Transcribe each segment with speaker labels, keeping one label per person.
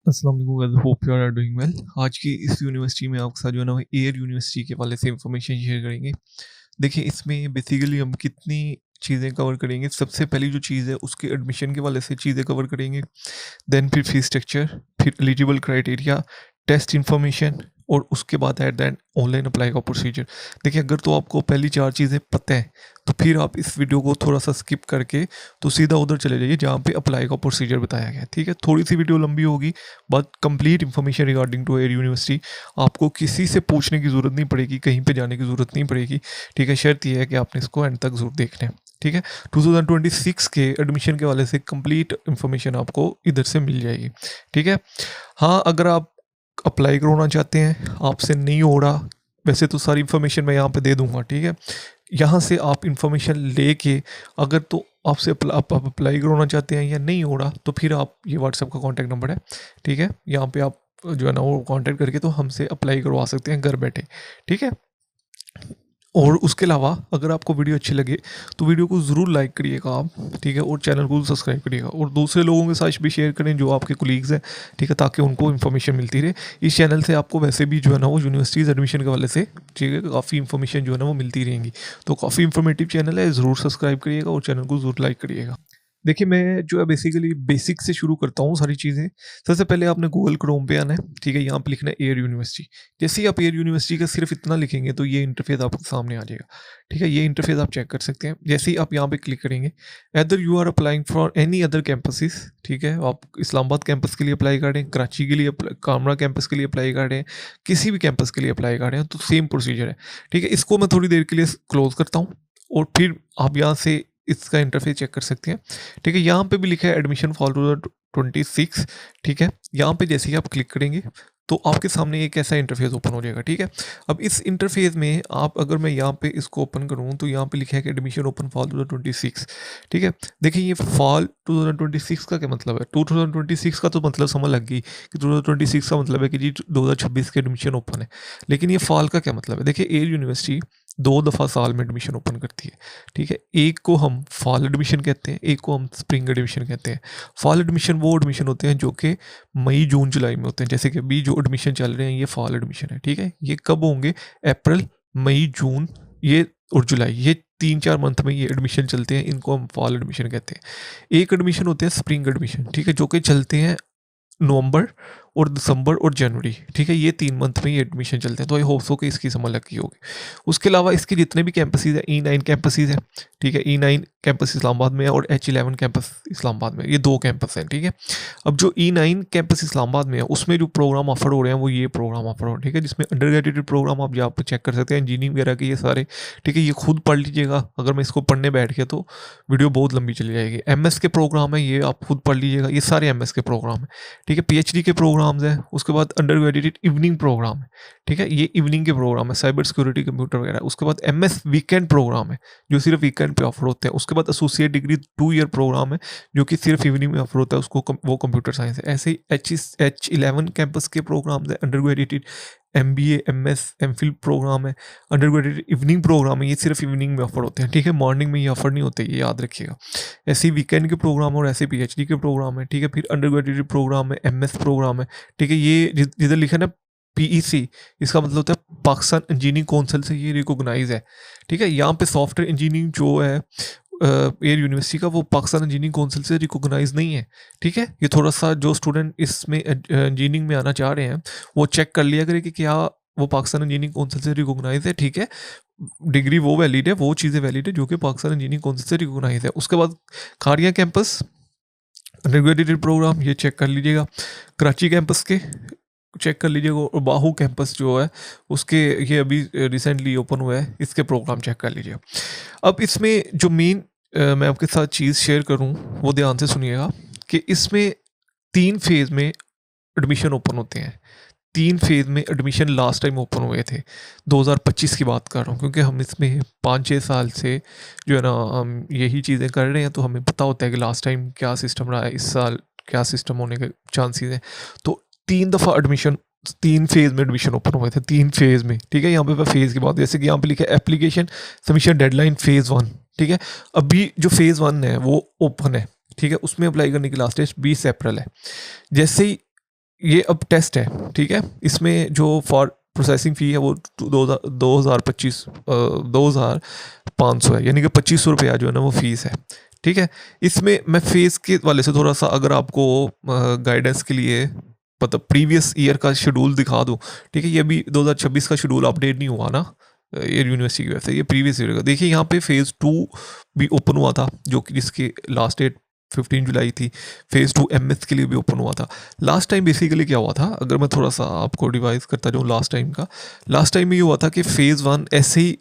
Speaker 1: अस्सलाम वालेकुम guys, hope you are doing well. आज की इस यूनिवर्सिटी में आपके साथ जो है ना एयर यूनिवर्सिटी के हवाले से इंफॉर्मेशन शेयर करेंगे। देखिए इसमें बेसिकली हम कितनी चीज़ें कवर करेंगे। सबसे पहली जो चीज़ है उसके एडमिशन के हवाले से चीज़ें कवर करेंगे। देन फिर फीस स्ट्रक्चर, फिर एलिजिबल क्राइटेरिया, टेस्ट इन्फॉर्मेशन और उसके बाद at the end online apply का प्रोसीजर। देखिए अगर तो आपको पहली चार चीज़ें पता है तो फिर आप इस वीडियो को थोड़ा सा स्किप करके तो सीधा उधर चले जाइए जहाँ पे अप्लाई का प्रोसीजर बताया गया है। ठीक है, थोड़ी सी वीडियो लंबी होगी but complete information regarding to Air University. आपको किसी से पूछने की ज़रूरत नहीं पड़ेगी, कहीं पे जाने की ज़रूरत नहीं पड़ेगी। ठीक है, शर्त यह है कि आपने इसको एंड तक जरूर देखना है। ठीक है, 2026 के एडमिशन के वाले से कंप्लीट इन्फॉर्मेशन आपको इधर से मिल जाएगी। ठीक है, हाँ अगर आप अप्लाई करवाना चाहते हैं, आपसे नहीं हो रहा, वैसे तो सारी इन्फॉर्मेशन मैं यहाँ पे दे दूंगा। ठीक है, यहाँ से आप इन्फॉर्मेशन लेके अगर तो आपसे आप अप्लाई करवाना चाहते हैं या नहीं हो रहा तो फिर आप ये व्हाट्सएप का कॉन्टैक्ट नंबर है। ठीक है, यहाँ पे आप जो है ना वो कॉन्टैक्ट करके तो हमसे अप्लाई करवा सकते हैं घर बैठे। ठीक है, और उसके अलावा अगर आपको वीडियो अच्छी लगे तो वीडियो को ज़रूर लाइक करिएगा आप। ठीक है, और चैनल को सब्सक्राइब करिएगा और दूसरे लोगों के साथ भी शेयर करें जो आपके कोलीग्स हैं। ठीक है, ताकि उनको इन्फॉर्मेशन मिलती रहे। इस चैनल से आपको वैसे भी जो है ना वो यूनिवर्सिटीज़ एडमिशन के वाले से ठीक है काफ़ी इन्फॉर्मेशन जो है ना वो मिलती रहेंगी। तो काफ़ी इन्फॉर्मेटिव चैनल है, ज़रूर सब्सक्राइब करिएगा और चैनल को ज़रूर लाइक करिएगा। देखिए मैं जो है बेसिकली बेसिक से शुरू करता हूँ सारी चीज़ें। सबसे पहले आपने गूगल क्रोम पे आना है। ठीक है, यहाँ पे लिखना है एयर यूनिवर्सिटी। जैसे ही आप एयर यूनिवर्सिटी का सिर्फ इतना लिखेंगे तो ये इंटरफेस आपके सामने आ जाएगा। ठीक है, ये इंटरफेस आप चेक कर सकते हैं। जैसे ही आप यहाँ पे क्लिक करेंगे, either you are applying for any other campuses. ठीक है, आप इस्लामाबाद कैंपस के लिए अप्लाई कर रहे हैं, कराची के लिए, कामरा कैंपस के लिए अप्लाई कर रहे हैं, किसी भी कैंपस के लिए अप्लाई कर रहे हैं तो सेम प्रोसीजर है। ठीक है, इसको मैं थोड़ी देर के लिए क्लोज करता हूँ और फिर आप यहाँ से इसका इंटरफेस चेक कर सकते हैं। ठीक है, यहाँ पे भी लिखा है एडमिशन फॉर 2026। ठीक है, यहाँ पे जैसे ही आप क्लिक करेंगे तो आपके सामने एक ऐसा इंटरफेस ओपन हो जाएगा। ठीक है, अब इस इंटरफेस में आप अगर मैं यहाँ पे इसको ओपन करूँ तो यहाँ पे लिखा है कि एडमिशन ओपन फॉल 2026। ठीक है, देखिए ये फॉल 2026 का क्या मतलब है। 2026 का तो मतलब समझ लग गई कि 2026 का मतलब है कि जी 2026 के एडमिशन ओपन है। लेकिन ये फॉल का क्या मतलब है। देखिए एयर यूनिवर्सिटी 2 दफ़ा साल में एडमिशन ओपन करती है। ठीक है, एक को हम फॉल एडमिशन कहते हैं, एक को हम स्प्रिंग एडमिशन कहते हैं। फॉल एडमिशन वो एडमिशन होते हैं जो कि मई जून जुलाई में होते हैं। जैसे कि अभी जो एडमिशन चल रहे हैं ये फॉल एडमिशन है। ठीक है, ये कब होंगे, अप्रैल, मई, जून ये और जुलाई, ये 3-4 मंथ में ये एडमिशन चलते हैं, इनको हम फॉल एडमिशन कहते हैं। एक एडमिशन होते हैं स्प्रिंग एडमिशन। ठीक है, जो कि चलते हैं नवंबर और दिसंबर और जनवरी। ठीक है, ये 3 मंथ में ही एडमिशन चलते हैं। तो आई होप सो कि इसकी समझ लगी होगी। उसके अलावा इसके जितने भी कैंपसेस हैं, E9 कैंपसेस हैं। ठीक है, E9 कैंपस इस्लामाबाद में है और H11 कैंपस इस्लामाबाद में, ये 2 कैंपस हैं। ठीक है, अब जो E9 कैंपस इस्लामाबाद में है उसमें जो प्रोग्राम ऑफर हो रहे हैं वो ये प्रोग्राम ऑफर हो रहे हैं। ठीक है, जिसमें अंडर ग्रेजुएट प्रोग्राम आप यहाँ पर चेक कर सकते हैं, इंजीनियरिंग वगैरह के ये सारे। ठीक है, ये खुद पढ़ लीजिएगा। अगर मैं इसको पढ़ने बैठ गया तो वीडियो बहुत लंबी चली जाएगी। MS के प्रोग्राम है, ये आप खुद पढ़ लीजिएगा, ये सारे MS के प्रोग्राम है। ठीक है, PhD के प्रोग्राम्स हैं। उसके बाद अंडर ग्रेजुएट इवनिंग प्रोग्राम है। ठीक है, ये इवनिंग के प्रोग्राम है, साइबर सिक्योरिटी, कंप्यूटर वगैरह। उसके बाद MS वीकेंड प्रोग्राम है जो सिर्फ वीकेंड पे ऑफर होते हैं। उसके बाद एसोसिएट डिग्री 2 ईयर प्रोग्राम है जो कि सिर्फ इवनिंग में ऑफर होता है, उसको वो कंप्यूटर साइंस है। ऐसे ही H11 कैंपस के प्रोग्राम्स है, undergraduate MBA MS MPhil program है, अंडर ग्रेजुएट इवनिंग प्रोग्राम है, ये सिर्फ इवनिंग में ऑफर होते हैं। ठीक है, मॉर्निंग में ये ऑफर नहीं होते, ये याद रखिएगा। ऐसे ही वीकेंड के प्रोग्राम और ऐसे PhD के प्रोग्राम है। ठीक है, फिर अंडर ग्रेजुएट प्रोग्राम है, MS प्रोग्राम है। ठीक है, ये जिधर लिखा है ना PEC, इसका मतलब होता है पाकिस्तान इंजीनियरिंग काउंसिल से ये रिकॉग्नाइज है। ठीक है, यहाँ पे सॉफ्टवेयर इंजीनियरिंग जो है एयर यूनिवर्सिटी का, वो पाकिस्तान इंजीनियरिंग काउंसिल से रिकॉग्नाइज नहीं है। ठीक है, ये थोड़ा सा जो स्टूडेंट इसमें इंजीनियरिंग में आना चाह रहे हैं वो चेक कर लिया करें कि क्या वो पाकिस्तान इंजीनियरिंग काउंसिल से रिकॉग्नाइज है। ठीक है, डिग्री वो वैलिड है, वो चीज़ें वैलिड है जो कि पाकिस्तान इंजीनियरिंग काउंसिल से रिकॉग्नाइज है। उसके बाद खारिया कैंपस अंडर ग्रेजुएट प्रोग्राम, ये चेक कर लीजिएगा। कराची कैंपस के चेक कर लीजिएगा और बाहू कैंपस जो है उसके, ये अभी रिसेंटली ओपन हुआ है, इसके प्रोग्राम चेक कर लीजिएगा। अब इसमें जो मेन मैं आपके साथ चीज़ शेयर करूं वो ध्यान से सुनिएगा कि इसमें 3 फेज़ में एडमिशन ओपन होते हैं। 3 फेज़ में एडमिशन लास्ट टाइम ओपन हुए थे, 2025 की बात कर रहा हूँ, क्योंकि हम इसमें 5-6 साल से जो है ना हम यही चीज़ें कर रहे हैं, तो हमें पता होता है कि लास्ट टाइम क्या सिस्टम रहा है, इस साल क्या सिस्टम होने के चांसेस हैं। तो 3 दफ़ा एडमिशन, 3 फेज़ में एडमिशन ओपन हुए थे, 3 फेज़ में। ठीक है, यहाँ पे फेज़ की बात, जैसे कि यहाँ पे लिखा है एप्लीकेशन सबमिशन डेडलाइन फेज़ 1। ठीक है, अभी जो फेज़ 1 है वो ओपन है। ठीक है, उसमें अप्लाई करने की लास्ट डेट 20 अप्रैल है। जैसे ही ये अब टेस्ट है, ठीक है? इसमें जो फॉर प्रोसेसिंग फ़ी है वो 2,500 है, यानी कि 2500 रुपया जो है ना वो फ़ीस है, ठीक है? इसमें मैं फ़ेस के वाले से थोड़ा-सा अगर आपको गाइडेंस के लिए मतलब प्रीवियस ईयर का शेड्यूल दिखा दूँ, ठीक है? ये अभी 2026 का शेड्यूल अपडेट नहीं हुआ ना एयर यूनिवर्सिटी की वजह से, ये प्रीवियस ईयर का। देखिए यहाँ पे फ़ेज़ 2 भी ओपन हुआ था, जो कि जिसकी लास्ट डेट 15 जुलाई थी। फ़ेज़ 2 एमएस के लिए भी ओपन हुआ था। लास्ट टाइम बेसिकली क्या हुआ था, अगर मैं थोड़ा-सा आपको रिवाइज़ करता जाऊँ लास्ट टाइम ये हुआ था कि फ़ेज़ 1 ऐसे ही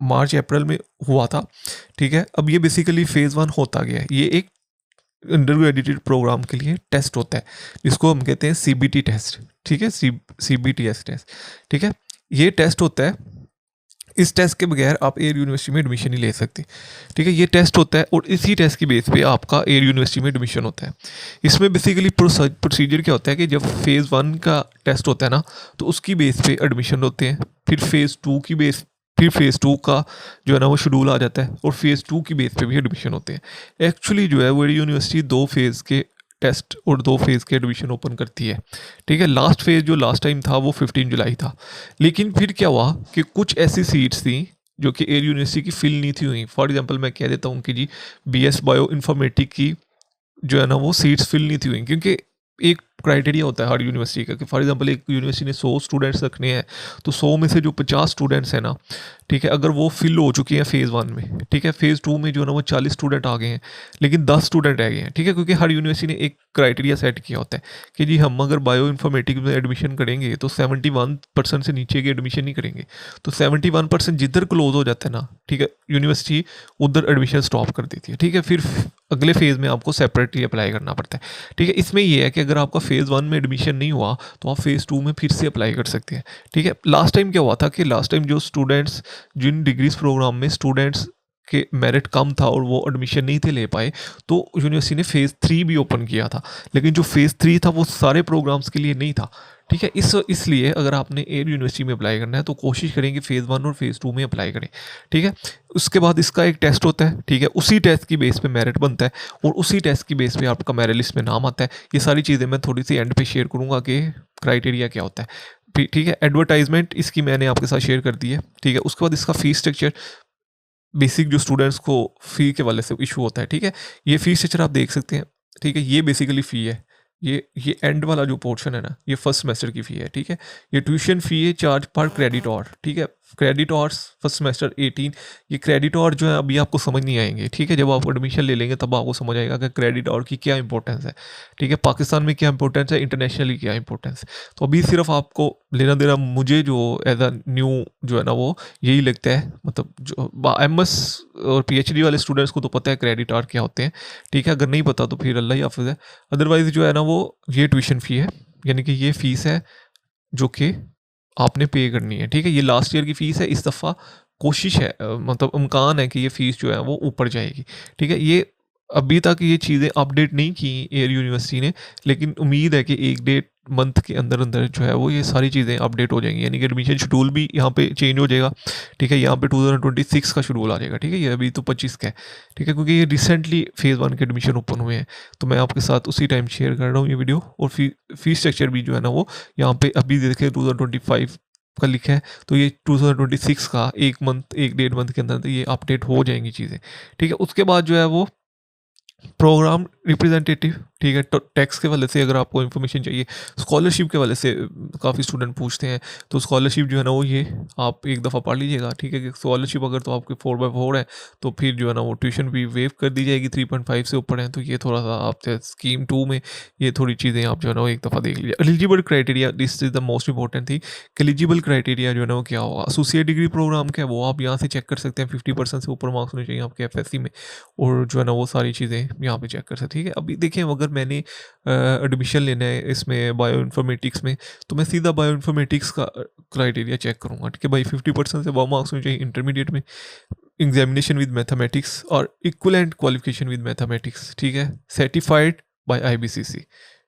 Speaker 1: मार्च अप्रैल में हुआ था, ठीक है? अब ये बेसिकली फ़ेज़ 1 होता गया है। ये एक अंडरग्रेजुएट प्रोग्राम के लिए टेस्ट होता है, जिसको हम कहते हैं सीबीटी टेस्ट, ठीक है? सीबीटीएस टेस्ट, ठीक है? ये टेस्ट होता है, इस टेस्ट के बगैर आप एयर यूनिवर्सिटी में एडमिशन नहीं ले सकते, ठीक है? ये टेस्ट होता है और इसी टेस्ट की बेस पे आपका एयर यूनिवर्सिटी में एडमिशन होता है। इसमें बेसिकली प्रोसीजर क्या होता है कि जब फेज़ 1 का टेस्ट होता है ना, तो उसकी बेस पे एडमिशन होते हैं। फिर फेज़ 2 का जो है ना वो शेड्यूल आ जाता है और फेज़ 2 की बेस पे भी एडमिशन होते हैं। एक्चुअली जो है वो यूनिवर्सिटी 2 फेज़ के टेस्ट और 2 फेज़ के एडमिशन ओपन करती है, ठीक है? लास्ट फेज़ जो लास्ट टाइम था वो 15 जुलाई था। लेकिन फिर क्या हुआ कि कुछ ऐसी सीट्स थी जो कि एयर यूनिवर्सिटी की फिल नहीं थी हुई। फॉर एग्जांपल मैं कह देता हूँ कि जी बीएस बायो इन्फॉर्मेटिक की जो है ना वो सीट्स फिल नहीं थी हुई, क्योंकि एक क्राइटेरिया होता है हर यूनिवर्सिटी का कि फॉर एग्जांपल एक यूनिवर्सिटी ने 100 स्टूडेंट्स रखने हैं, तो 100 में से जो 50 स्टूडेंट्स हैं ना, ठीक है, अगर वो फिल हो चुकी हैं फेज़ 1 में, ठीक है, फेज़ 2 में जो है ना वो 40 स्टूडेंट आ गए हैं, लेकिन 10 स्टूडेंट रह गए हैं, ठीक है, क्योंकि हर यूनिवर्सिटी ने एक क्राइटेरिया सेट किया होता है कि जी हम अगर बायो इन्फॉर्मेटिक्स में एडमिशन करेंगे तो 71% से नीचे की एडमिशन नहीं करेंगे। तो 71% जिधर क्लोज हो जाता है ना, ठीक है, यूनिवर्सिटी उधर एडमिशन स्टॉप कर देती है, ठीक है? फिर अगले फेज़ में आपको सेपरेटली अप्लाई करना पड़ता है, ठीक है? इसमें ये है कि अगर आपका फेज़ 1 में एडमिशन नहीं हुआ तो आप फेज़ 2 में फिर से अप्लाई कर सकते हैं, ठीक है? लास्ट टाइम क्या हुआ था कि लास्ट टाइम जो स्टूडेंट्स जिन डिग्रीज प्रोग्राम में स्टूडेंट्स के मेरिट कम था और वो एडमिशन नहीं थे ले पाए, तो यूनिवर्सिटी ने फेज़ 3 भी ओपन किया था, लेकिन जो फेज़ 3 था वो सारे प्रोग्राम्स के लिए नहीं था, ठीक है? इसलिए अगर आपने एयर यूनिवर्सिटी में अप्लाई करना है तो कोशिश करें कि फेज़ 1 और फेज़ 2 में अप्लाई करें, ठीक है? उसके बाद इसका एक टेस्ट होता है, ठीक है? उसी टेस्ट की बेस पे मेरिट बनता है और उसी टेस्ट की बेस पे आपका मेरिट लिस्ट में नाम आता है। ये सारी चीज़ें मैं थोड़ी सी एंड पे शेयर करूँगा कि क्राइटेरिया क्या होता है, ठीक है? एडवर्टाइजमेंट इसकी मैंने आपके साथ शेयर कर दी है, ठीक है? उसके बाद इसका फीस स्ट्रक्चर बेसिक जो स्टूडेंट्स को फ़ी के वाले से इशू होता है, ठीक है? ये फ़ी स्ट्रक्चर आप देख सकते हैं, ठीक है? ये बेसिकली फ़ी है। ये एंड वाला जो पोर्शन है ना, ये फर्स्ट सेमेस्टर की फ़ी है, ठीक है? ये ट्यूशन फ़ी है चार्ज पर क्रेडिट आवर, ठीक है? Credit hours first semester 18। ये क्रेडिट आवर जो है अभी आपको समझ नहीं आएंगे, ठीक है? जब आप एडमिशन ले लेंगे तब आपको समझ आएगा कि क्रेडिट आवर की क्या इंपॉर्टेंस है, ठीक है? पाकिस्तान में क्या इंपॉर्टेंस है, इंटरनेशनली क्या इंपॉर्टेंस है। तो अभी सिर्फ आपको लेना देना मुझे जो एज अ न्यू जो है ना वो यही लगता है, मतलब जो एमएस और पीएचडी वाले स्टूडेंट्स को तो पता है क्रेडिट आवर क्या होते हैं, ठीक है? अगर नहीं पता तो फिर अल्लाह ही हाफिज़ है। अदरवाइज़ जो है ना वो ये ट्यूशन फ़ी है, यानी कि ये फ़ीस है जो कि आपने पे करनी है, ठीक है? ये लास्ट ईयर की फ़ीस है, इस दफ़ा कोशिश है मतलब इम्कान है कि ये फ़ीस जो है वो ऊपर जाएगी, ठीक है? ये अभी तक ये चीज़ें अपडेट नहीं की एयर यूनिवर्सिटी ने, लेकिन उम्मीद है कि 1 डेढ़ मंथ के अंदर जो है वो ये सारी चीज़ें अपडेट हो जाएंगी, यानी कि एडमिशन शेड्यूल भी यहाँ पे चेंज हो जाएगा, ठीक है? यहाँ पे 2026 का शेड्यूल आ जाएगा, ठीक है? ये अभी तो 25 का है, ठीक है? क्योंकि ये रिसेंटली फेज़ 1 के एडमिशन ओपन हुए हैं, तो मैं आपके साथ उसी टाइम शेयर कर रहा हूँ ये वीडियो। और फीस स्ट्रक्चर भी जो है ना वो यहाँ पे अभी देखें 2025 का लिखा है, तो ये 2026 का 1 डेढ़ मंथ के अंदर ये अपडेट हो जाएंगी चीज़ें, ठीक है? उसके बाद जो है वो प्रोग्राम रिप्रेजेंटेटिव, ठीक है? टैक्स के वाले से अगर आपको इन्फॉर्मेशन चाहिए, स्कॉलरशिप के वाले से काफ़ी स्टूडेंट पूछते हैं, तो स्कॉलरशिप जो है ना वो ये आप एक दफ़ा पढ़ लीजिएगा, ठीक है? कि स्कॉलरशिप अगर तो आपके 4/4 है तो फिर जो है ना वो ट्यूशन भी वेव कर दी जाएगी, 3.5 से ऊपर है तो ये थोड़ा सा आप स्कीम 2 में ये थोड़ी चीज़ें आप जो है ना वो एक दफ़ा देख लीजिए। Eligible criteria, this is the most important थी। एलिजिबल क्राइटेरिया जो है ना वो क्या होगा, एसोसिएट डिग्री प्रोग्राम क्या है वो आप यहाँ से चेक कर सकते हैं, 50% से ऊपर मार्क्स होने चाहिए आपके एफएससी में, और जो है ना वो सारी चीज़ें यहाँ पे चेक कर सकते, ठीक है? अभी देखें अगर मैंने एडमिशन लेना है इसमें बायो इन्फॉर्मेटिक्स में, तो मैं सीधा बायो इन्फॉर्मेटिक्स का क्राइटेरिया चेक करूँगा, ठीक है भाई? 50% से अबव मार्क्स होने चाहिए इंटरमीडिएट में, एग्जामिनेशन विद मैथमेटिक्स और इक्वलेंट क्वालिफिकेशन विद मैथमेटिक्स, ठीक है? सर्टिफाइड बाय आईबीसीसी,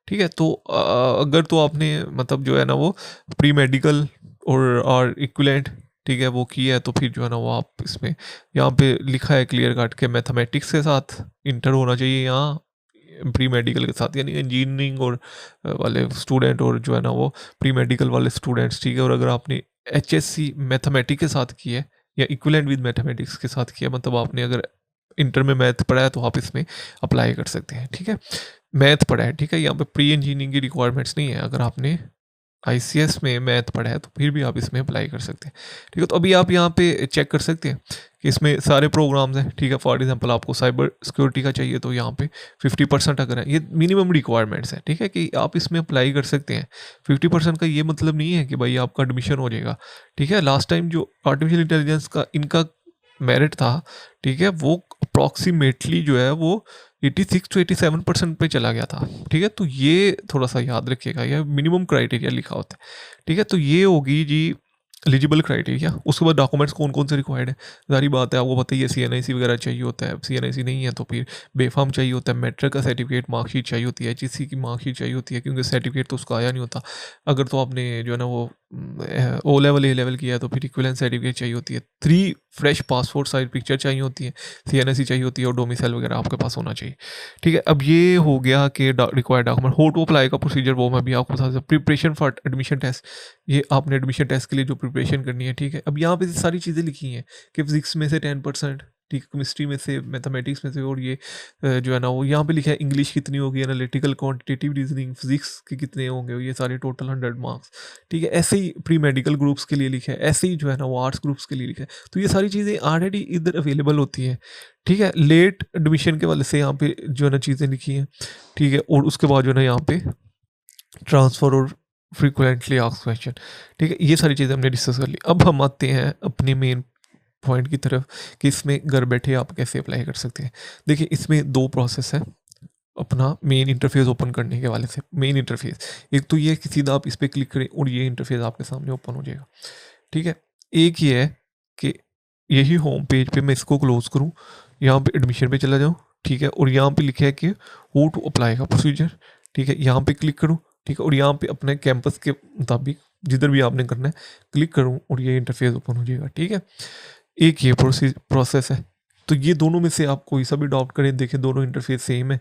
Speaker 1: ठीक है? तो अगर तो आपने मतलब जो है ना वो प्री मेडिकल और इक्वलेंट, ठीक है, वो किया है, तो फिर जो है ना वो आप इसमें यहाँ पे लिखा है क्लियर कट के मैथमेटिक्स के साथ इंटर होना चाहिए, यहाँ प्री मेडिकल के साथ, यानी इंजीनियरिंग और वाले स्टूडेंट और जो है ना वो प्री मेडिकल वाले स्टूडेंट्स, ठीक है। और अगर आपने HSC मैथमेटिक्स के साथ की है या इक्विवेलेंट विद मैथमेटिक्स के साथ किया, मतलब आपने अगर इंटर में मैथ पढ़ा है तो आप इसमें अप्लाई कर सकते हैं, ठीक है। मैथ पढ़ा है, ठीक है, यहाँ पे प्री इंजीनियरिंग की रिक्वायरमेंट्स नहीं है। अगर आपने ICS में मैथ पढ़ा है तो फिर भी आप इसमें अप्लाई कर सकते हैं, ठीक है। तो अभी आप यहाँ पे चेक कर सकते हैं कि इसमें सारे प्रोग्राम्स हैं, ठीक है। फॉर एग्जांपल आपको साइबर सिक्योरिटी का चाहिए तो यहाँ पे 50% अगर है, ये मिनिमम रिक्वायरमेंट्स है, ठीक है, कि आप इसमें अप्लाई कर सकते हैं। 50% का ये मतलब नहीं है कि भाई आपका एडमिशन हो जाएगा, ठीक है। लास्ट टाइम जो आर्टिफिशियल इंटेलिजेंस का इनका मेरिट था, ठीक है, वो अप्रॉक्सीमेटली जो है वो 86 to 87% पे चला गया था, ठीक है। तो ये थोड़ा सा याद रखिएगा, यह मिनिमम क्राइटेरिया लिखा होता है, ठीक है। तो ये होगी जी एलिजिबल क्राइटेरिया। उसके बाद डॉक्यूमेंट्स कौन कौन से रिक्वायर्ड है, सारी बात है आपको पता ही है। CNIC वगैरह चाहिए होता है, CNIC नहीं है तो फिर बेफाम चाहिए होता है, मैट्रिक का सर्टिफिकेट मार्कशीट चाहिए होती है, HEC की मार्कशीट चाहिए होती है, क्योंकि सर्टिफिकेट तो उसका आया नहीं होता। अगर तो आपने जो है ना वो O लेवल A लेवल किया है तो फिर इक्विवेलेंट सर्टिफिकेट चाहिए होती है। 3 फ्रेश पासपोर्ट साइज पिक्चर चाहिए होती है, CNIC चाहिए होती है और डोमिसाइल वगैरह आपके पास होना चाहिए, ठीक है। अब ये हो गया कि रिक्वायर्ड डॉक्यूमेंट। हो टू अप्लाई का प्रोसीजर वो मैं भी आपको बता दूँ। प्रिपरेशन फॉर एडमिशन टेस्ट, ये आपने एडमिशन टेस्ट के लिए जो प्रिपरेशन करनी है, ठीक है। अब यहाँ पे सारी चीज़ें लिखी हैं कि फिजिक्स में से 10%, ठीक है, केमिस्ट्री में से, मैथमेटिक्स में से, और ये जो है ना वो यहाँ पे लिखा है इंग्लिश कितनी होगी, एनालिटिकल क्वांटिटेटिव रीजनिंग फिजिक्स के कितने होंगे, ये सारे टोटल 100 मार्क्स, ठीक है। ऐसे ही प्री मेडिकल ग्रुप्स के लिए लिखा है, ऐसे ही जो है ना वो आर्ट्स ग्रुप्स के लिए लिखा है। तो ये सारी चीज़ें ऑलरेडी इधर अवेलेबल होती हैं, ठीक है। लेट एडमिशन के वाले से यहाँ पे जो है ना चीज़ें लिखी हैं, ठीक है। और उसके बाद जो है ना यहाँ पे ट्रांसफ़र और फ्रीक्वेंटली आस्क्ड क्वेश्चन, ठीक है। ये सारी चीज़ें हमने डिस्कस कर ली। अब हम आते हैं अपने मेन पॉइंट की तरफ कि इसमें घर बैठे आप कैसे अप्लाई कर सकते हैं। देखिए इसमें 2 प्रोसेस है अपना मेन इंटरफेस ओपन करने के वाले से। मेन इंटरफेस एक तो ये है कि सीधा आप इस पर क्लिक करें और ये इंटरफेस आपके सामने ओपन हो जाएगा, ठीक है। एक ये है कि यही होम पेज पे मैं इसको क्लोज करूँ, यहाँ पे एडमिशन पे चला जाऊँ, ठीक है। और यहाँ पे लिखा है कि हाउ टू अप्लाई का प्रोसीजर, ठीक है। यहाँ पे क्लिक करूँ, ठीक है, और यहाँ पे अपने कैंपस के मुताबिक जिधर भी आपने करना है क्लिक करूँ और ये इंटरफेस ओपन हो जाएगा, ठीक है। एक ये प्रोसेस है। तो ये दोनों में से आप कोई सा भी डाउट करें, देखें दोनों इंटरफेस सेम है,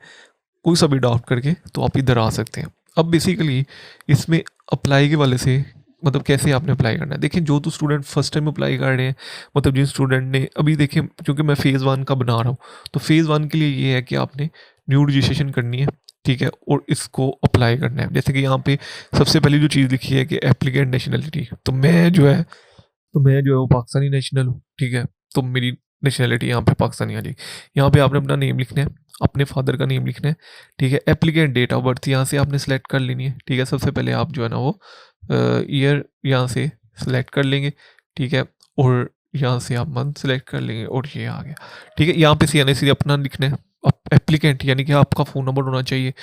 Speaker 1: कोई सा भी डाउट करके तो आप इधर आ सकते हैं। अब बेसिकली इसमें अप्लाई के वाले से मतलब कैसे आपने अप्लाई करना है। देखिए जो तो स्टूडेंट फर्स्ट टाइम अप्लाई कर रहे हैं, मतलब जिन स्टूडेंट ने अभी देखिए, क्योंकि मैं फ़ेज़ 1 का बना रहा हूँ, तो फ़ेज़ 1 के लिए ये है कि आपने न्यू रजिस्ट्रेशन करनी है, ठीक है, और इसको अप्लाई करना है। जैसे कि यहाँ पे सबसे पहली जो चीज़ लिखी है कि एप्लीकेंट नेशनलिटी, तो मैं जो है वो पाकिस्तानी नेशनल हूँ, ठीक है। तो मेरी नेशनलिटी यहाँ पे पाकिस्तानी आ जाएगी। यहाँ पे आपने अपना नेम लिखना है, अपने फादर का नेम लिखना है, ठीक है। एप्लीकेंट डेट ऑफ बर्थ यहाँ से आपने सेलेक्ट कर लेनी है, ठीक है। सबसे पहले आप जो है ना वो ईयर यहाँ से सिलेक्ट कर लेंगे, ठीक है। और यहाँ से आप मंथ सेलेक्ट कर लेंगे और ये आ गया, ठीक है। यहाँ पे CNIC अपना लिखना है। एप्लीकेंट यानी कि आपका फ़ोन नंबर होना चाहिए,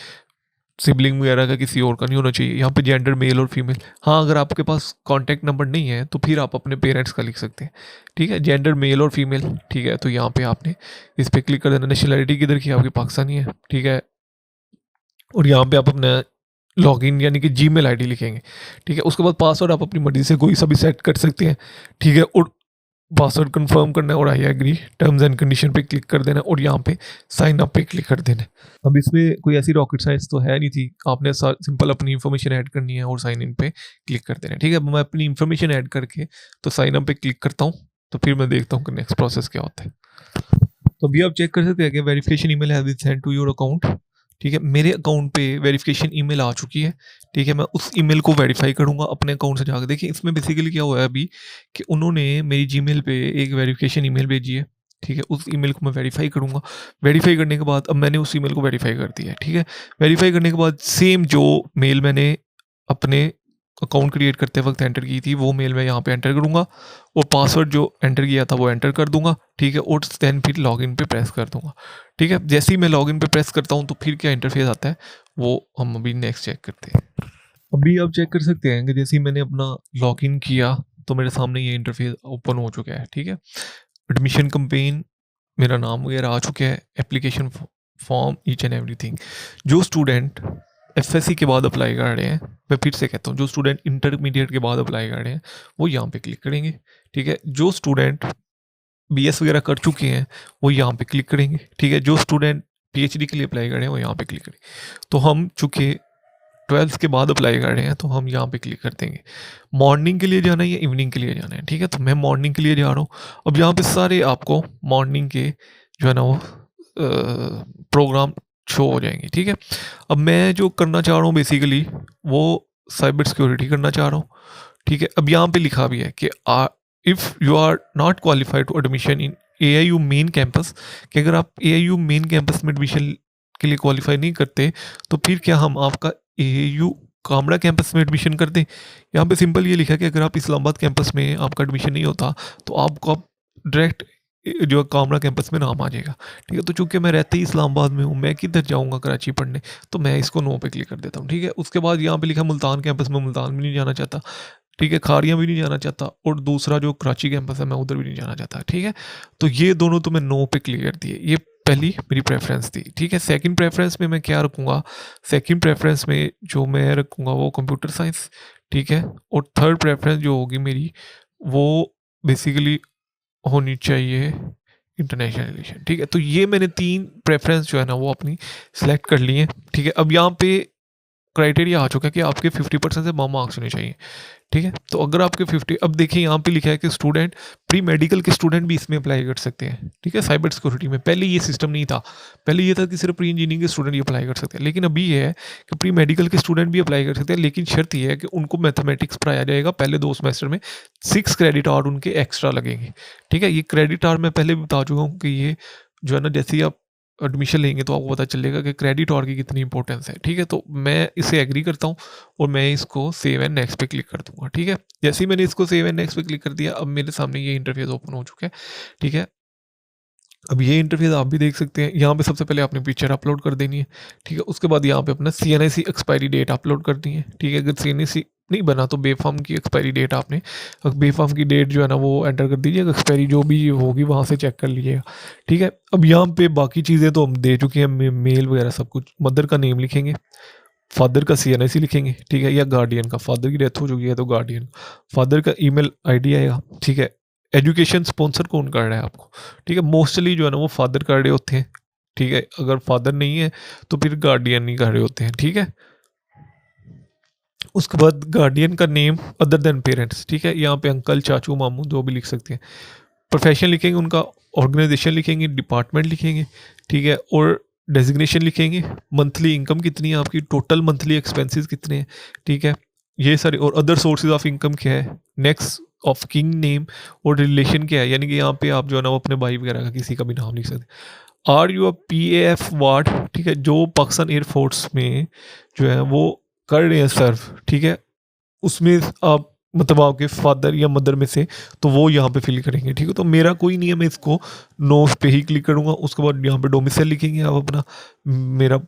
Speaker 1: सिबलिंग वगैरह का किसी और का नहीं होना चाहिए। यहाँ पे जेंडर मेल और फीमेल, हाँ अगर आपके पास कॉन्टैक्ट नंबर नहीं है तो फिर आप अपने पेरेंट्स का लिख सकते हैं, ठीक है। जेंडर मेल और फीमेल, ठीक है। तो यहाँ पे आपने इस पर क्लिक कर देना। नेशनलिटी किधर की आपकी पाकिस्तानी है, ठीक है। और यहाँ पे आप अपना लॉगिन यानी कि जीमेल आईडी लिखेंगे, ठीक है। उसके बाद पासवर्ड आप अपनी मर्जी से कोई सा भी सेट कर सकते हैं, ठीक है। और पासवर्ड कंफर्म करना है और I agree terms and condition पे क्लिक कर देना और यहाँ पे साइन अप पे क्लिक कर देना। अब इसमें कोई ऐसी रॉकेट साइंस तो है नहीं थी, आपने सिंपल अपनी इन्फॉर्मेशन ऐड करनी है और साइन इन पे क्लिक कर देना है, ठीक है। अब मैं अपनी इन्फॉर्मेशन ऐड करके तो साइन अप पे क्लिक करता हूँ, तो फिर मैं देखता हूँ कि नेक्स्ट प्रोसेस क्या होता है। तो अभी आप चेक कर सकते हैं कि verification email has been send to your account, ठीक है। मेरे अकाउंट पे वेरिफिकेशन ईमेल आ चुकी है, ठीक है। मैं उस ईमेल को वेरीफाई करूंगा अपने अकाउंट से जाकर। देखिए इसमें बेसिकली क्या हुआ है अभी कि उन्होंने मेरी जीमेल पे एक वेरिफिकेशन ईमेल भेजी है, ठीक है। उस ईमेल को मैं वेरीफाई करूंगा। वेरीफाई करने के बाद अब मैंने उस ईमेल को वेरीफाई कर दिया है, ठीक है। वेरीफाई करने के बाद सेम जो मेल मैंने अपने अकाउंट क्रिएट करते वक्त एंटर की थी वो मेल मैं यहाँ पे एंटर करूँगा और पासवर्ड जो एंटर किया था वो एंटर कर दूंगा, ठीक है। और देन फिर लॉगिन पे प्रेस कर दूंगा, ठीक है। जैसे ही मैं लॉगिन पे प्रेस करता हूँ तो फिर क्या इंटरफेस आता है वो हम अभी नेक्स्ट चेक करते हैं। अभी आप चेक कर सकते हैं कि जैसे ही मैंने अपना लॉगिन किया तो मेरे सामने ये इंटरफेस ओपन हो चुका है, ठीक है। एडमिशन कैंपेन, मेरा नाम वगैरह आ चुका है, application form, each and everything. जो स्टूडेंट FSC के बाद अप्लाई कर रहे हैं, मैं फिर से कहता हूँ, जो स्टूडेंट इंटरमीडिएट के बाद अप्लाई कर रहे हैं वो यहाँ पे क्लिक करेंगे, ठीक है। जो स्टूडेंट BS वगैरह कर चुके हैं वो यहाँ पे क्लिक करेंगे, ठीक है। जो स्टूडेंट पीएचडी के लिए अप्लाई कर रहे हैं वो यहाँ पे क्लिक करें। तो हम चूँकि 12th के बाद अप्लाई कर रहे हैं तो हम यहाँ पे क्लिक कर देंगे। मॉर्निंग के लिए जाना है या इवनिंग के लिए जाना है, ठीक है। तो मैं मॉर्निंग के लिए जा रहा हूँ। अब यहाँ पे सारे आपको मॉर्निंग के जो है ना वो प्रोग्राम शो हो जाएंगे, ठीक है। अब मैं जो करना चाह रहा हूँ बेसिकली वो साइबर सिक्योरिटी करना चाह रहा हूँ, ठीक है। अब यहाँ पे लिखा भी है कि if you are not qualified to admission in AIU main campus, कि अगर आप AIU मेन कैंपस में एडमिशन के लिए क्वालिफाई नहीं करते तो फिर क्या हम आपका AIU कामड़ा कैंपस में एडमिशन कर दें। यहाँ पे सिंपल ये लिखा है कि अगर आप इस्लामाबाद कैंपस में आपका एडमिशन नहीं होता तो आपको डायरेक्ट जो कामड़ा कैंपस में नाम आ जाएगा, ठीक है। तो चूंकि मैं रहते ही इस्लामाबाद में हूँ, मैं किधर जाऊँगा कराची पढ़ने, तो मैं इसको नो पे क्लिक कर देता हूँ, ठीक है। उसके बाद यहाँ पे लिखा मुल्तान कैंपस में, मुल्तान भी नहीं जाना चाहता, ठीक है। खारियाँ भी नहीं जाना चाहता, और दूसरा जो कराची कैंपस है मैं उधर भी नहीं जाना चाहता, ठीक है। तो ये दोनों तो मैं नो पे क्लिक कर दिए। ये पहली मेरी प्रेफरेंस थी, ठीक है। सेकंड प्रेफरेंस में मैं क्या रखूँगा, सेकंड प्रेफरेंस में जो मैं रखूँगा वो कंप्यूटर साइंस, ठीक है। और थर्ड प्रेफरेंस जो होगी मेरी वो बेसिकली होनी चाहिए इंटरनेशनल रिलेशन, ठीक है। तो ये मैंने 3 प्रेफरेंस जो है ना वो अपनी सेलेक्ट कर ली हैं, ठीक है। अब यहाँ पे क्राइटेरिया आ चुका है कि आपके 50% से कम मार्क्स होने चाहिए, ठीक है। तो अगर आपके 50, अब देखिए यहाँ पे लिखा है कि स्टूडेंट प्री मेडिकल के स्टूडेंट भी इसमें अप्लाई कर सकते हैं, ठीक है। साइबर सिक्योरिटी में पहले ये सिस्टम नहीं था, पहले ये था कि सिर्फ प्री इंजीनियरिंग के स्टूडेंट ही अप्लाई कर सकते हैं, लेकिन अभी ये है कि प्री मेडिकल के स्टूडेंट भी अप्लाई कर सकते हैं, लेकिन शर्त ये है कि उनको मैथमेटिक्स पढ़ाया जाएगा पहले 2 सेमेस्टर में, 6 क्रेडिट आवर उनके एक्स्ट्रा लगेंगे, ठीक है। ये क्रेडिट आवर मैं पहले भी बता चुका हूँ कि ये जो है ना जैसे ही आप एडमिशन लेंगे तो आपको पता चलेगा कि क्रेडिट आवर की कितनी इंपॉर्टेंस है, ठीक है। तो मैं इसे एग्री करता हूँ और मैं इसको सेव एंड नेक्स्ट पे क्लिक कर दूंगा, ठीक है। जैसे ही मैंने इसको सेव एंड नेक्स्ट पे क्लिक कर दिया, अब मेरे सामने ये इंटरफेस ओपन हो चुका है, ठीक है। अब ये इंटरफेस आप भी देख सकते हैं। यहाँ पे सबसे पहले आपने पिक्चर अपलोड कर देनी है, ठीक है। उसके बाद यहाँ पे अपना CNIC एक्सपायरी डेट अपलोड करनी है, ठीक है। अगर CNIC नहीं बना तो बेफाम की एक्सपायरी डेट आपने, बेफाम की डेट जो है ना वो एंटर कर दीजिएगा, एक्सपायरी जो भी होगी वहाँ से चेक कर लीजिएगा, ठीक है। अब यहाँ पे बाकी चीज़ें तो हम दे चुके हैं, मेल वगैरह सब कुछ। मदर का नेम लिखेंगे, फादर का CNIC लिखेंगे, ठीक है, या गार्डियन का, फादर की डेथ हो चुकी है तो गार्डियन, फादर का ईमेल ID आएगा, ठीक है। एजुकेशन स्पॉन्सर कौन कर रहा है आपको, ठीक है। मोस्टली जो है ना वो फादर कर रहे होते हैं, ठीक है। अगर फादर नहीं है तो फिर गार्डियन नहीं कर रहे होते हैं, ठीक है। उसके बाद गार्डियन का नेम अदर देन पेरेंट्स, ठीक है। यहाँ पे अंकल, चाचू, मामू जो भी लिख सकते हैं। प्रोफेशन लिखेंगे उनका, ऑर्गेनाइजेशन लिखेंगे, डिपार्टमेंट लिखेंगे, ठीक है। और डेजिग्नेशन लिखेंगे, मंथली इनकम कितनी है आपकी, टोटल मंथली एक्सपेंसेस कितने हैं, ठीक है। ये सारे, और अदर सोर्सेज ऑफ इनकम क्या है, नेक्स्ट ऑफ किंग नेम, और रिलेशन क्या है, यानी कि यहाँ पे आप जो है ना वो अपने भाई वगैरह का किसी का भी नाम लिख सकते। आर यू PAF वार्ड, ठीक है, जो पाकिस्तान एयरफोर्स में जो है वो कर रहे हैं सर्व, ठीक है। उसमें आप मतलब आपके फादर या मदर में से, तो वो यहाँ पे फिल करेंगे, ठीक है। तो मेरा कोई नहीं है, मैं इसको नो पे ही क्लिक करूँगा। उसके बाद यहाँ पे डोमिसाइल लिखेंगे आप अपना, मेरा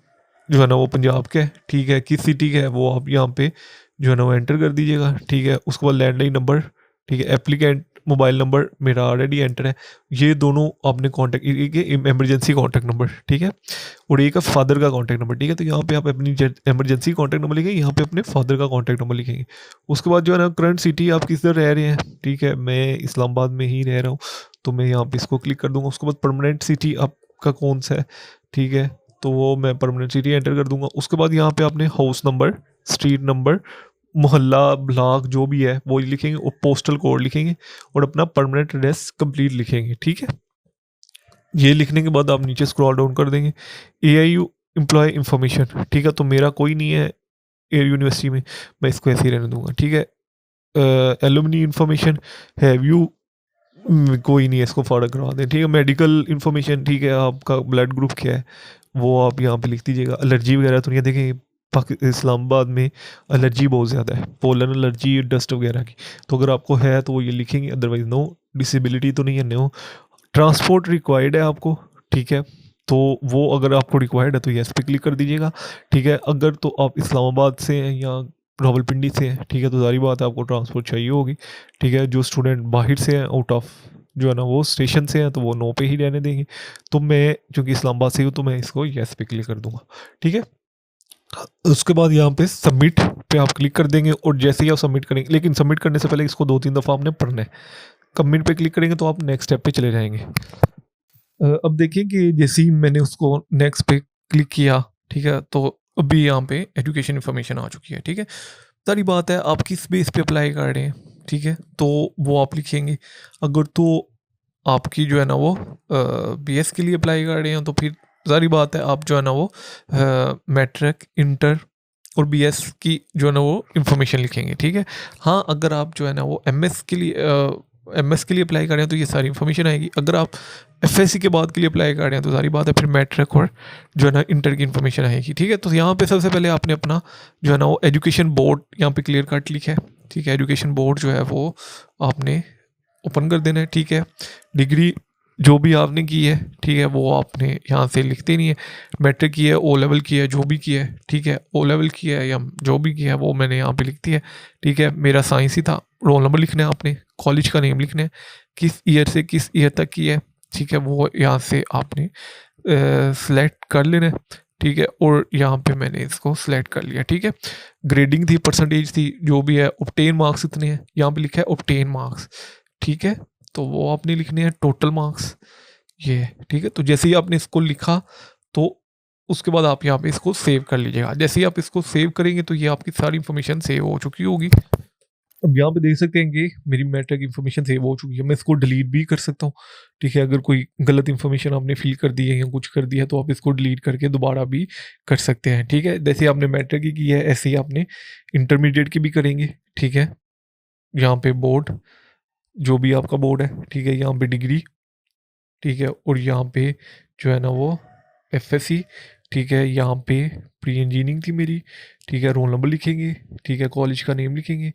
Speaker 1: जो है ना वो पंजाब का है, ठीक है। किस सिटी का है वो आप यहाँ पे जो है ना वो एंटर कर दीजिएगा, ठीक है। उसके बाद लैंडलाइन नंबर, ठीक है। एप्लीकेंट मोबाइल नंबर मेरा ऑलरेडी एंटर है, ये दोनों आपने कॉन्टैक्ट, एक इमरजेंसी कॉन्टैक्ट नंबर, ठीक है, और एक है फादर का कॉन्टैक्ट नंबर, ठीक है। तो यहाँ पे आप अपनी इमरजेंसी कॉन्टैक्ट नंबर लिखेंगे, यहाँ पे अपने फादर का कॉन्टैक्ट नंबर लिखेंगे। उसके बाद जो है ना करंट सिटी आप किधर रह रहे हैं, ठीक है। मैं इस्लामाबाद में ही रह रहा हूँ तो मैं यहाँ पे इसको क्लिक कर दूंगा। उसके बाद परमानेंट सिटी आपका कौन सा है, ठीक है, तो वो मैं परमानेंट सिटी एंटर कर दूंगा। उसके बाद यहाँ पे आपने हाउस नंबर, स्ट्रीट नंबर, मोहल्ला, ब्लॉक जो भी है वो लिखेंगे, और पोस्टल कोड लिखेंगे, और अपना परमानेंट एड्रेस कंप्लीट लिखेंगे, ठीक है। ये लिखने के बाद आप नीचे स्क्रॉल डाउन कर देंगे, AIU एम्प्लॉय इंफॉर्मेशन, ठीक है। तो मेरा कोई नहीं है एयर यूनिवर्सिटी में, मैं इसको ऐसे ही रहने दूंगा, ठीक है। एलुमनी इंफॉर्मेशन, हैव यू, कोई नहीं है, इसको फॉरवर्ड करवा दें, ठीक है। मेडिकल इंफॉर्मेशन, ठीक है, आपका ब्लड ग्रुप क्या है वो आप यहाँ पे लिख दीजिएगा। एलर्जी वगैरह तो नहीं है, देखें इस्लामाबाद में एलर्जी बहुत ज़्यादा है, पोलन एलर्जी, डस्ट वगैरह की, तो अगर आपको है तो वो ये लिखेंगे, अदरवाइज नो। डिसेबिलिटी तो नहीं है, नो। ट्रांसपोर्ट रिक्वायर्ड है आपको, ठीक है, तो वो अगर आपको रिक्वायर्ड है तो येस पे क्लिक कर दीजिएगा, ठीक है। अगर तो आप इस्लामाबाद से हैं या रावलपिंडी से हैं, ठीक है, तो सारी बात है आपको ट्रांसपोर्ट चाहिए होगी, ठीक है। जो स्टूडेंट बाहर से हैं, आउट ऑफ जो है ना वो स्टेशन से हैं, तो वो नो पे ही रहने देंगे। तो मैं चूँकि इस्लामाबाद से हूँ तो मैं इसको येस पे क्लिक कर दूंगा, ठीक है। उसके बाद यहाँ पे सबमिट पे आप क्लिक कर देंगे, और जैसे ही आप सबमिट करेंगे, लेकिन सबमिट करने से पहले इसको 2-3 दफ़ा आपने पढ़ना है। सबमिट पे क्लिक करेंगे तो आप नेक्स्ट स्टेप पे चले जाएंगे। अब देखिए कि जैसे ही मैंने उसको नेक्स्ट पे क्लिक किया, ठीक है? तो अभी यहाँ पे एजुकेशन इन्फॉर्मेशन आ चुकी है, ठीक है? सारी बात है आप किस बेस पे अप्लाई कर रहे हैं, ठीक है? तो वो आप लिखेंगे। अगर तो आपकी जो है ना वो बीएस के लिए अप्लाई कर रहे हैं, तो फिर सारी बात है आप जो है ना वो मैट्रिक, इंटर और बीएस की जो है ना वो इन्फॉर्मेशन लिखेंगे, ठीक है? हाँ, अगर आप जो है ना वो एमएस के लिए अप्लाई कर रहे हैं तो ये सारी इन्फॉर्मेशन आएगी। अगर आप एफएससी के बाद के लिए अप्लाई कर रहे हैं तो सारी बात है फिर मैट्रिक और जो है ना इंटर की इन्फॉर्मेशन आएगी, ठीक है? तो यहाँ पे सबसे पहले आपने अपना जो है ना वो एजुकेशन बोर्ड यहाँ पे क्लियर कट लिखा है, ठीक है? एजुकेशन बोर्ड जो है वो आपने ओपन कर देना है, ठीक है? डिग्री जो भी आपने की है, ठीक है, वो आपने यहाँ से लिखते नहीं है। मैट्रिक की है, ओ लेवल की है, जो भी की है, ठीक है? ओ लेवल की है या जो भी की है वो मैंने यहाँ पे लिख दी है, ठीक है? मेरा साइंस ही था। रोल नंबर लिखना है आपने, कॉलेज का नेम लिखना है, किस ईयर से किस ईयर तक की है, ठीक है? वो यहाँ से आपने सेलेक्ट कर लेना है, ठीक है? और यहाँ पे मैंने इसको सेलेक्ट कर लिया, ठीक है? ग्रेडिंग थी, परसेंटेज थी, जो भी है, ऑब्टेन मार्क्स इतने हैं, यहाँ पे लिखा है ऑब्टेन मार्क्स, ठीक है? तो वो आपने लिखने हैं टोटल मार्क्स, ये, ठीक है? तो जैसे ही आपने इसको लिखा तो उसके बाद आप यहाँ पे इसको सेव कर लीजिएगा। जैसे ही आप इसको सेव करेंगे तो ये आपकी सारी इन्फॉर्मेशन सेव हो चुकी होगी। अब यहाँ पे देख सकते हैं कि मेरी मैट्रिक इन्फॉर्मेशन सेव हो चुकी है। मैं इसको डिलीट भी कर सकता हूँ, ठीक है? अगर कोई गलत इन्फॉर्मेशन आपने फिल कर दी है या कुछ कर दिया है तो आप इसको डिलीट करके दोबारा भी कर सकते हैं, ठीक है? जैसे आपने मैट्रिक की है ऐसे ही आपने इंटरमीडिएट की भी करेंगे, ठीक है? यहाँ पे बोर्ड, जो भी आपका बोर्ड है, ठीक है? यहाँ पे डिग्री, ठीक है? और यहाँ पे जो है ना वो एफएससी, ठीक है? यहाँ पे प्री इंजीनियरिंग थी मेरी, ठीक है? रोल नंबर लिखेंगे, ठीक है? कॉलेज का नेम लिखेंगे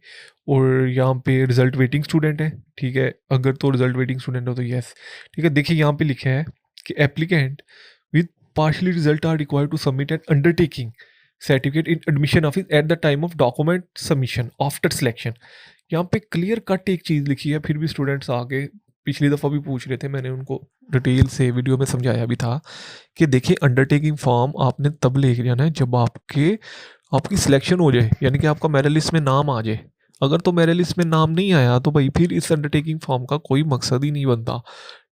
Speaker 1: और यहाँ पे रिजल्ट वेटिंग स्टूडेंट है, ठीक है? अगर तो रिजल्ट वेटिंग स्टूडेंट हो तो यस, ठीक है? देखिए यहाँ पे लिखा है कि applicant with partially result are required to submit an undertaking certificate in admission office at the time of document submission after selection. यहाँ पे क्लियर कट एक चीज़ लिखी है, फिर भी स्टूडेंट्स आगे पिछली दफ़ा भी पूछ रहे थे, मैंने उनको डिटेल से वीडियो में समझाया भी था कि देखिए अंडरटेकिंग फॉर्म आपने तब लेके जाना है जब आपकी सिलेक्शन हो जाए, यानी कि आपका मेरिट लिस्ट में नाम आ जाए। अगर तो मेरिट लिस्ट में नाम नहीं आया तो भाई फिर इस अंडरटेकिंग फॉर्म का कोई मकसद ही नहीं बनता,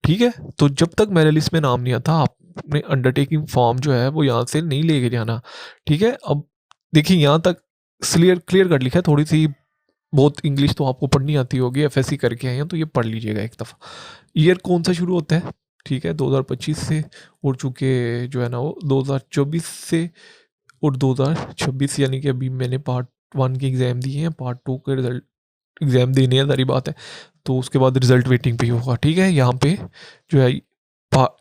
Speaker 1: ठीक है? तो जब तक मेरिट लिस्ट में नाम नहीं आता आपने अंडरटेकिंग फॉर्म जो है वो यहाँ से नहीं लेके जाना, ठीक है? अब देखिए यहाँ तक क्लियर क्लियर कट लिखा है, थोड़ी सी बहुत इंग्लिश तो आपको पढ़नी आती होगी, एफएससी करके आए हैं तो ये पढ़ लीजिएगा एक दफ़ा। ईयर कौन सा शुरू होता है, ठीक है? 2025 से, और चूँकि जो है ना वो 2024 से और 2026, यानी कि अभी मैंने पार्ट 1 के एग्ज़ाम दिए हैं, पार्ट 2 के रिज़ल्ट एग्ज़ाम देने हैं, सारी बात है। तो उसके बाद रिज़ल्ट वेटिंग पे ही होगा, ठीक है? यहाँ पे जो है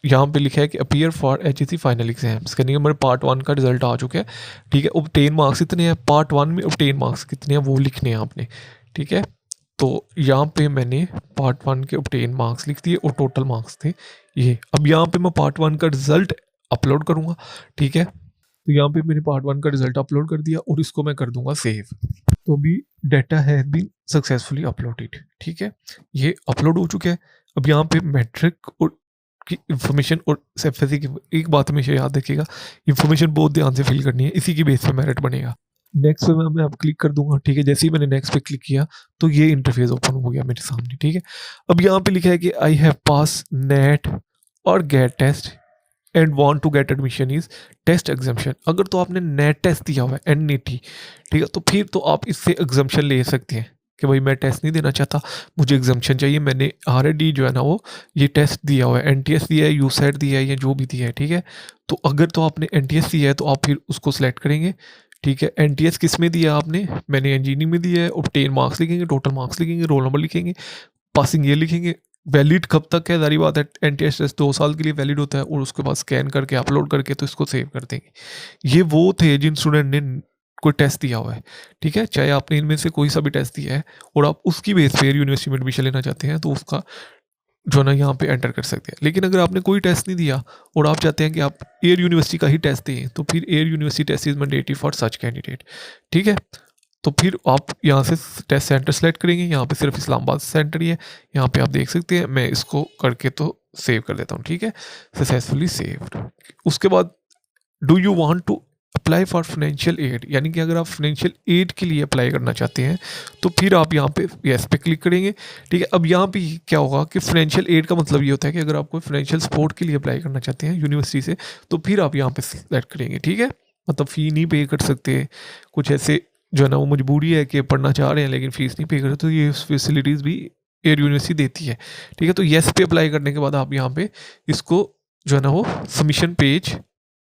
Speaker 1: यहाँ पे लिखा है कि appear for HSC final exams, यानी कि मेरे पार्ट 1 का रिजल्ट आ चुका है, ठीक है? ऑब्टेन मार्क्स इतने हैं, पार्ट 1 में ऑब्टेन मार्क्स कितने हैं वो लिखने हैं आपने, ठीक है? तो यहाँ पे मैंने पार्ट 1 के ऑब्टेन मार्क्स लिख दिए और टोटल मार्क्स थे ये। अब यहाँ पे मैं पार्ट 1 का रिजल्ट अपलोड करूँगा, ठीक है? तो यहाँ पे मैंने पार्ट 1 का रिजल्ट अपलोड कर दिया और इसको मैं कर दूंगा सेव। तो अभी data has been successfully uploaded, ठीक है? ये अपलोड हो चुका है। अब यहाँ पे मैट्रिक और की इंफॉर्मेशन और एफएससी की एक बात हमेशा याद रखिएगा, इंफॉर्मेशन बहुत ध्यान से फिल करनी है, इसी की बेस पे मेरिट बनेगा। नेक्स्ट पे मैं अब क्लिक कर दूंगा, ठीक है? जैसे ही मैंने नेक्स्ट पे क्लिक किया तो ये इंटरफेस ओपन हो गया मेरे सामने, ठीक है? अब यहाँ पे लिखा है कि आई हैव पास नेट और GAT test and want to get admission is test exemption. अगर तो आपने नेट टेस्ट दिया हुआ है एनईटी, ठीक है, तो फिर तो आप इससे एग्जाम्शन ले सकते हैं कि भाई मैं टेस्ट नहीं देना चाहता, मुझे एग्जाम्शन चाहिए, मैंने ऑलरेडी जो है ना वो ये टेस्ट दिया हुआ है, एनटीएस दिया है, यूसेट दिया है या जो भी दिया है, ठीक है? तो अगर तो आपने एनटीएस दिया है तो आप फिर उसको सिलेक्ट करेंगे, ठीक है? एनटीएस किस में दिया आपने? मैंने इंजीनियरिंग में दिया है। ऑब्टेन मार्क्स लिखेंगे, टोटल मार्क्स लिखेंगे, रोल नंबर लिखेंगे, पासिंग ईयर लिखेंगे। वैलिड कब तक है, सारी बात है, एनटीएस टेस्ट 2 साल के लिए वैलिड होता है और उसके बाद स्कैन करके अपलोड करके तो इसको सेव कर देंगे। ये वो थे जिन स्टूडेंट ने कोई टेस्ट दिया हुआ है, ठीक है? चाहे आपने इनमें से कोई सा भी टेस्ट दिया है और आप उसकी बेस पे यूनिवर्सिटी में एडमिशन लेना चाहते हैं तो उसका जो है ना यहाँ पे एंटर कर सकते हैं। लेकिन अगर आपने कोई टेस्ट नहीं दिया और आप चाहते हैं कि आप एयर यूनिवर्सिटी का ही टेस्ट दें तो फिर Air University test is mandatory for such candidate, ठीक है? तो फिर आप यहाँ से टेस्ट सेंटर सेलेक्ट करेंगे, यहाँ पे सिर्फ इस्लामाबाद सेंटर ही है, यहाँ पे आप देख सकते हैं। मैं इसको करके तो सेव कर देता हूँ, ठीक है? Successfully saved. उसके बाद do you want to apply for financial aid, यानी कि अगर आप फाइनेंशियल एड के लिए अप्लाई करना चाहते हैं तो फिर आप यहाँ पे यस पे क्लिक करेंगे। ठीक है, अब यहाँ पे क्या होगा कि फाइनेंशियल एड का मतलब ये होता है कि अगर आप कोई फाइनेंशियल सपोर्ट के लिए अप्लाई करना चाहते हैं यूनिवर्सिटी से, तो फिर आप यहाँ पे सिलेक्ट करेंगे। ठीक है, मतलब फ़ी नहीं पे कर सकते, कुछ ऐसे जो है ना वो मजबूरी है कि पढ़ना चाह रहे हैं लेकिन फ़ीस नहीं पे कर, तो ये फैसिलिटीज़ भी एयर यूनिवर्सिटी देती है। ठीक है, तो येस पे अप्लाई करने के बाद आप यहाँ पे इसको जो है ना वो सबमिशन पेज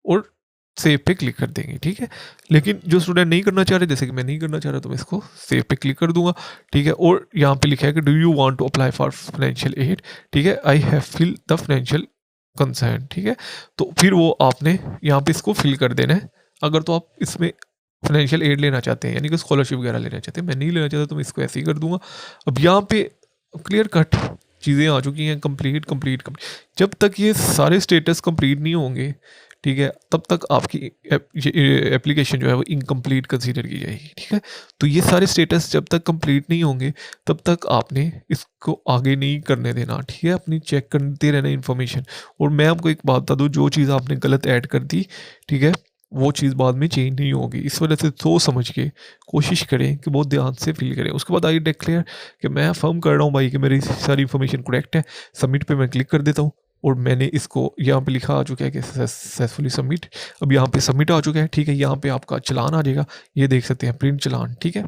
Speaker 1: और सेव पे क्लिक कर देंगे। ठीक है, लेकिन जो स्टूडेंट नहीं करना चाह रहे, जैसे कि मैं नहीं करना चाह रहा, तो मैं इसको सेव पे क्लिक कर दूंगा। ठीक है, और यहाँ पे लिखा है कि do you want to apply for financial aid. ठीक है, I have fill the financial concern. ठीक है, तो फिर वो आपने यहाँ पे इसको फिल कर देना है। अगर तो आप इसमें फाइनेंशियल एड लेना चाहते हैं, यानी कि स्कॉलरशिप वगैरह लेना चाहते हैं, मैं नहीं लेना चाहता तो मैं इसको ऐसे ही कर दूंगा। अब यहाँ पे क्लियर कट चीज़ें आ चुकी हैं, कंप्लीट कंप्लीट कंप्लीट। जब तक ये सारे स्टेटस कंप्लीट नहीं होंगे, ठीक है, तब तक आपकी एप्लीकेशन जो है वो इनकम्प्लीट कंसीडर की जाएगी। ठीक है, तो ये सारे स्टेटस जब तक कंप्लीट नहीं होंगे तब तक आपने इसको आगे नहीं करने देना। ठीक है, अपनी चेक करते रहना इन्फॉर्मेशन। और मैं आपको एक बात बता दूँ, जो चीज़ आपने गलत ऐड कर दी, ठीक है, वो चीज़ बाद में चेंज नहीं होगी। इस वजह से सोच समझ के कोशिश करें कि बहुत ध्यान से फिल करें। उसके बाद आई डिक्लेयर कि मैं फर्म कर रहा हूँ भाई कि मेरी सारी इन्फॉर्मेशन करेक्ट है। सबमिट पे मैं क्लिक कर देता हूँ और मैंने इसको यहाँ पे लिखा आ चुका है कि सक्सेसफुली सबमिट। अब यहाँ पे सबमिट आ चुका है। ठीक है, यहाँ पे आपका चलान आ जाएगा, ये देख सकते हैं प्रिंट चलान। ठीक है,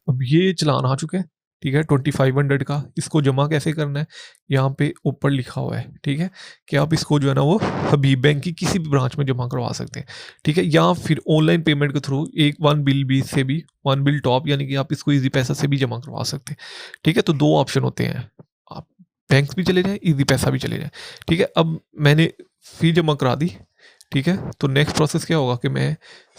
Speaker 1: अब ये चलान आ चुका है। ठीक है, 2500 का। इसको जमा कैसे करना है, यहाँ पे ऊपर लिखा हुआ है। ठीक है, कि आप इसको जो है ना वो हबीब बैंक की किसी भी ब्रांच में जमा करवा सकते हैं। ठीक है, या फिर ऑनलाइन पेमेंट के थ्रू एक वन बिल बी से भी, वन बिल टॉप, यानी कि आप इसको इजी पैसा से भी जमा करवा सकते हैं। ठीक है, तो दो ऑप्शन होते हैं, आप बैंक भी चले जाएँ, इजी पैसा भी चले जाएँ। ठीक है, अब मैंने फ़ी जमा करा दी। ठीक है, तो नेक्स्ट प्रोसेस क्या होगा कि मैं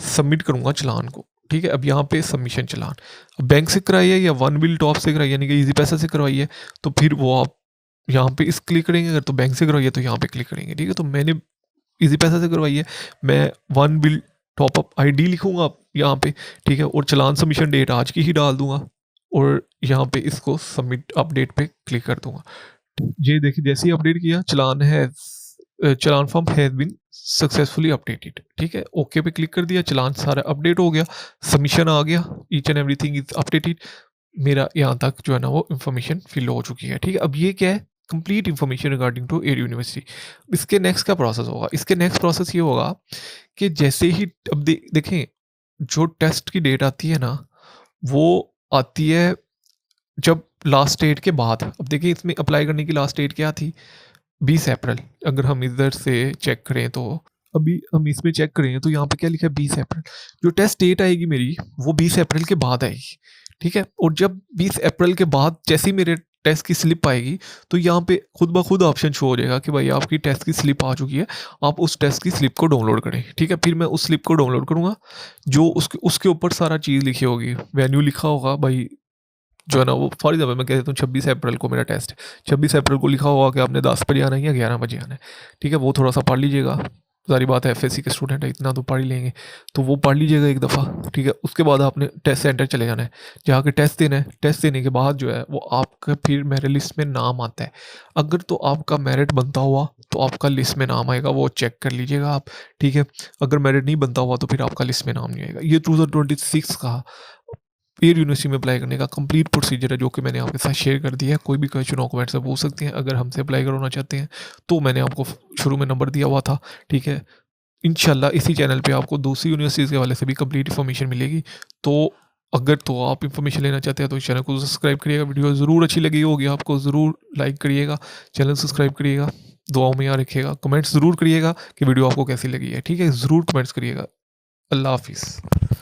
Speaker 1: सबमिट करूँगा चलान को। ठीक है, अब यहाँ पे सबमिशन चलान, अब बैंक से कराई है या वन बिल टॉप से कराई, यानी कि इजी पैसा से करवाई है, तो फिर वो आप यहाँ पे इस क्लिक करेंगे। अगर तो बैंक से करवाई है तो यहाँ पे क्लिक करेंगे। ठीक है, तो मैंने इजी पैसा से करवाई है, मैं one bill top up ID लिखूंगा यहाँ पे। ठीक है, और चलान सबमिशन डेट आज की ही डाल दूंगा और यहाँ पे इसको सबमिट अपडेट पे क्लिक कर दूंगा। ये देखिए, जैसे ही अपडेट किया, challan form has been successfully updated. ठीक है, ओके पे क्लिक कर दिया, चलान सारा अपडेट हो गया, सबमिशन आ गया, each and everything is updated. मेरा यहाँ तक जो है ना वो इन्फॉर्मेशन फिल हो चुकी है। ठीक है, अब ये क्या है, complete information regarding to Air University. इसके नेक्स्ट का प्रोसेस होगा, इसके नेक्स्ट प्रोसेस ये होगा कि जैसे ही अब देखें, जो टेस्ट की डेट आती है ना, वो आती है जब लास्ट डेट के बाद। अब देखिए, इसमें अप्लाई करने की लास्ट डेट क्या थी, 20 अप्रैल। अगर हम इधर से चेक करें तो अभी हम इसमें चेक करें तो यहाँ पे क्या लिखा है, 20 अप्रैल। जो टेस्ट डेट आएगी मेरी, वो 20 अप्रैल के बाद आएगी। ठीक है, और जब 20 अप्रैल के बाद जैसे ही मेरे टेस्ट की स्लिप आएगी, तो यहाँ पे खुद ब खुद ऑप्शन शो हो जाएगा कि भाई आपकी टेस्ट की स्लिप आ चुकी है, आप उस टेस्ट की स्लिप को डाउनलोड करें। ठीक है, फिर मैं उस स्लिप को डाउनलोड करूँगा, जो उसके ऊपर सारा चीज़ लिखी होगी, वेन्यू लिखा होगा भाई, जो है ना वो फॉर एग्जाम्पल मैं कह देता हूँ 26 अप्रैल को मेरा टेस्ट है, 26 अप्रैल को लिखा होगा कि आपने 10 बजे आना है या 11 बजे आना है। ठीक है, वो थोड़ा सा पढ़ लीजिएगा, सारी बात है, एफएससी के स्टूडेंट है, इतना तो पढ़ ही लेंगे, तो वो पढ़ लीजिएगा एक दफ़ा। ठीक है, उसके बाद आपने टेस्ट सेंटर चले जाना है, जहाँ के टेस्ट देना है। टेस्ट देने के बाद जो है वो आपका फिर मेरिट लिस्ट में नाम आता है। अगर तो आपका मेरिट बनता हुआ तो आपका लिस्ट में नाम आएगा, वो चेक कर लीजिएगा आप। ठीक है, अगर मेरिट नहीं बनता हुआ तो फिर आपका लिस्ट में नाम नहीं आएगा। ये 2026 का एयर यूनिवर्सिटी में अप्लाई करने का कंप्लीट प्रोसीजर है, जो कि मैंने आपके साथ शेयर कर दिया है। कोई भी क्वेश्चन हो कमेंट से पूछ सकते हैं। अगर हमसे अप्लाई करवाना चाहते हैं तो मैंने आपको शुरू में नंबर दिया हुआ था। ठीक है, इंशाल्लाह इसी चैनल पे आपको दूसरी यूनिवर्सिटीज़ के हवाले से भी कंप्लीट इन्फॉर्मेशन मिलेगी। तो अगर तो आप इन्फॉर्मेशन लेना चाहते हैं तो इस चैनल को सब्सक्राइब करिएगा। वीडियो ज़रूर अच्छी लगी होगी आपको, ज़रूर लाइक करिएगा, चैनल सब्सक्राइब करिएगा, दुआओं में याद रखिएगा, कमेंट्स ज़रूर करिएगा कि वीडियो आपको कैसी लगी है। ठीक है, ज़रूर कमेंट्स करिएगा। अल्लाह हाफिज़।